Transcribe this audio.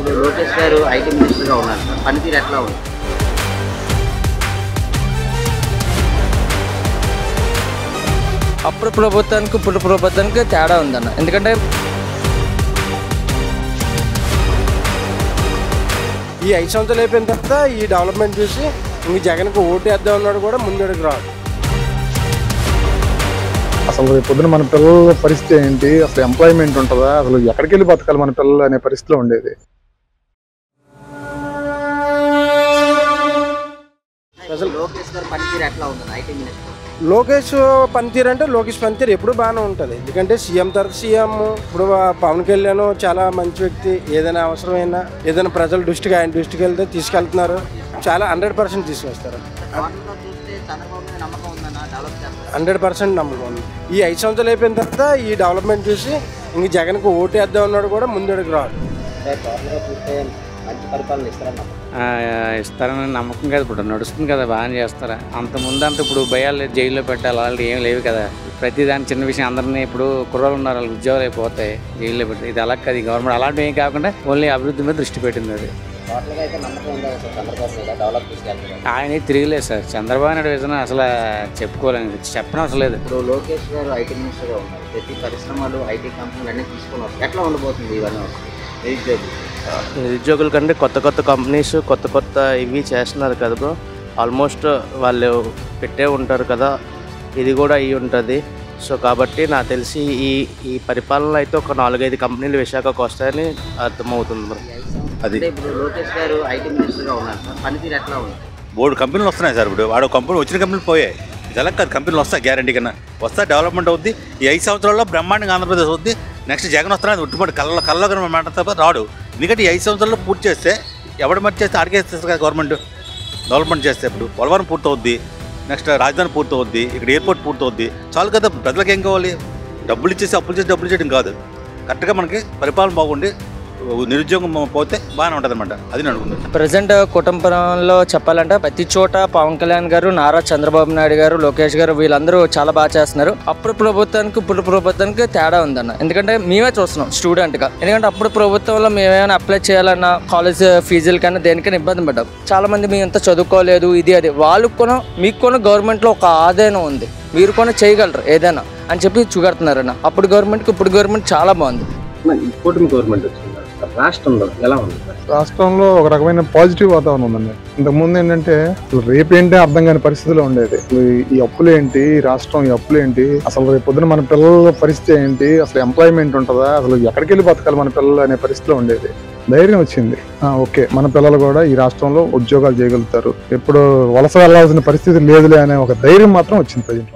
ఇప్పుడు లోకేష్ గారు ఐటీ మినిస్టర్గా ఉన్నారు సార్, పనితీరు ఎట్లా ఉంది? అప్పుడు ప్రభుత్వానికి ఇప్పుడు ప్రభుత్వానికి తేడా ఉందన్న. ఎందుకంటే ఈ 5 సంవత్సరాలు అయిపోయిన తర్వాత ఈ డెవలప్మెంట్ చూసి ఇంక జగన్కి ఓటు వేద్దాం అన్నాడు కూడా ముందడుగు రాడు. అసలు పొద్దున మన పిల్లల పరిస్థితి ఏంటి, అసలు ఎంప్లాయ్మెంట్ ఉంటుందా, అసలు ఎక్కడికి వెళ్ళి బతకాలి మన పిల్లలు అనే పరిస్థితిలో ఉండేది. లోకేష్ గారు పనితీరు ఎట్లా ఉంది ఐటీ మినిస్టర్? లోకేష్ పనితీరు అంటే లోకేష్ పనితీరు ఎప్పుడు బాగానే ఉంటుంది. ఎందుకంటే సీఎం తర్వాత సీఎం ఇప్పుడు పవన్ కళ్యాణ్ చాలా మంచి వ్యక్తి. ఏదైనా అవసరమైనా ఏదైనా ప్రజల దృష్టికి ఆయన దృష్టికి వెళ్తే తీసుకెళ్తున్నారు. చాలా 100% తీసుకొస్తారు. 100% నమ్మకం ఉంది. ఈ 5 సంవత్సరాలు అయిపోయిన తర్వాత ఈ డెవలప్మెంట్ చూసి ఇంక జగన్కి ఓటు వేద్దాం అన్నాడు కూడా ముందడుగు రాడు. మంచి పరిపాలన ఇస్తారని నమ్మకం కదా. ఇప్పుడు నడుస్తుంది కదా, బాగానే చేస్తారా. అంతకుముందు అంత ఇప్పుడు భయాలు జైల్లో పెట్టాలి అలాంటివి ఏం లేవు కదా. ప్రతిదాని చిన్న విషయం అందరినీ ఇప్పుడు కుర్రాళ్ళు ఉన్నారు, వాళ్ళకి ఉద్యోగాలు అయిపోతాయి జైల్లో పెట్టి. ఇది అలా కదా, గవర్నమెంట్ అలాంటివి ఏం కాకుండా ఓన్లీ అభివృద్ధి మీద దృష్టి పెట్టింది. అది ఆయన తిరగలేదు సార్. చంద్రబాబు నాయుడు విజన్ అసలు చెప్పుకోలేదు, చెప్పనవసరం లేదు. ఇప్పుడు లోకేష్ గారు ఐటీ మినిస్టర్గా ఉన్నారు, ప్రతి పరిశ్రమలు ఐటీ కంపెనీలు అన్నీ తీసుకున్నారు. ఎట్లా ఉండబోతుంది ఇవన్నీ? నిరుద్యోగుల కంటే కొత్త కొత్త కంపెనీస్ కొత్త కొత్త ఇవి చేస్తున్నారు కదా బ్రో. ఆల్మోస్ట్ వాళ్ళు పెట్టే ఉంటారు కదా, ఇది కూడా అయ్యి ఉంటుంది. సో కాబట్టి నాకు తెలిసి ఈ పరిపాలనలో అయితే ఒక 4-5 కంపెనీలు విశాఖకు వస్తాయని అర్థమవుతుంది బ్రో. అది ఇప్పుడు లోకేష్ గారు ఐటీ మినిస్టర్గా ఉన్నారు సార్, పనితీరు ఎట్లా ఉంది? బోర్డు కంపెనీలు వస్తున్నాయి సార్. ఇప్పుడు వాడు కంపెనీ వచ్చిన కంపెనీలు పోయాయి. ఇలా కాదు, కంపెనీలు వస్తాయి గ్యారంటీ కన్నా వస్తా, డెవలప్మెంట్ అవుద్ది. ఈ 5 సంవత్సరాల్లో బ్రహ్మాండంగా ఆంధ్రప్రదేశ్ అవుద్ది. నెక్స్ట్ జగన్ వస్తున్నది ఉట్టుబడి కళ్ళలో మాట తప్ప రాడు. ఎందుకంటే ఈ 5 సంవత్సరాల్లో పూర్తి చేస్తే ఎవడు మరి చేస్తే అడిగేస్తారు కదా గవర్నమెంట్. డెవలప్మెంట్ చేస్తే ఇప్పుడు పోలవరం పూర్తవుద్ది, నెక్స్ట్ రాజధాని పూర్తవుద్ది, ఇక్కడ ఎయిర్పోర్ట్ పూర్తవుద్ది. చాలు కదా. ప్రజలకు ఏం కావాలి? డబ్బులు ఇచ్చేసి అప్పులు చేసి డబ్బులు చేయడం కాదు. కరెక్ట్గా మనకి పరిపాలన బాగుండి నిరుద్యోగం పోతే బాగానే ఉంటుంది అనమాట. అది నేను అనుకుంటున్నాను. ప్రజెంట్ కుటుంబంలో చెప్పాలంటే ప్రతి చోట పవన్ కళ్యాణ్ గారు, నారా చంద్రబాబు నాయుడు గారు, లోకేష్ గారు వీళ్ళందరూ చాలా బాగా చేస్తున్నారు. అప్పుడు ప్రభుత్వానికి ఇప్పుడు ప్రభుత్వానికి తేడా ఉందన్న. ఎందుకంటే మేమే చూస్తున్నాం స్టూడెంట్గా. ఎందుకంటే అప్పుడు ప్రభుత్వంలో మేమేమైనా అప్లై చేయాలన్నా కాలేజ్ ఫీజులకైనా దేనికైనా ఇబ్బంది పడ్డాం. చాలా మంది మేము ఇంత చదువుకోలేదు ఇది అది. వాళ్ళకు కూడా మీకు కూడా గవర్నమెంట్లో ఒక ఆదాయం ఉంది, మీరు కూడా చేయగలరు ఏదైనా అని చెప్పి చూపెడుతున్నారన్న. అప్పుడు గవర్నమెంట్కి ఇప్పుడు గవర్నమెంట్ చాలా బాగుంది. కూటమి గవర్నమెంట్ వచ్చింది రాష్ట్రంలో ఎలా ఉంది? రాష్ట్రంలో ఒక రకమైన పాజిటివ్ వాతావరణం ఉందండి. ఇంతకుముందు ఏంటంటే రేపేంటి అర్థం కాని పరిస్థితిలో ఉండేది. ఈ అప్పులేంటి, ఈ రాష్ట్రం ఈ అప్పులేంటి, అసలు రేపు పొద్దున మన పిల్లల పరిస్థితి ఏంటి, అసలు ఎంప్లాయ్మెంట్ ఉంటుందా, అసలు ఎక్కడికి వెళ్ళి బతకాలి మన పిల్లలు అనే పరిస్థితిలో ఉండేది. ధైర్యం వచ్చింది. ఓకే, మన పిల్లలు కూడా ఈ రాష్ట్రంలో ఉద్యోగాలు చేయగలుగుతారు, ఎప్పుడు వలస వెళ్లాల్సిన పరిస్థితి లేదులే అనే ఒక ధైర్యం మాత్రం వచ్చింది ప్రజెంట్.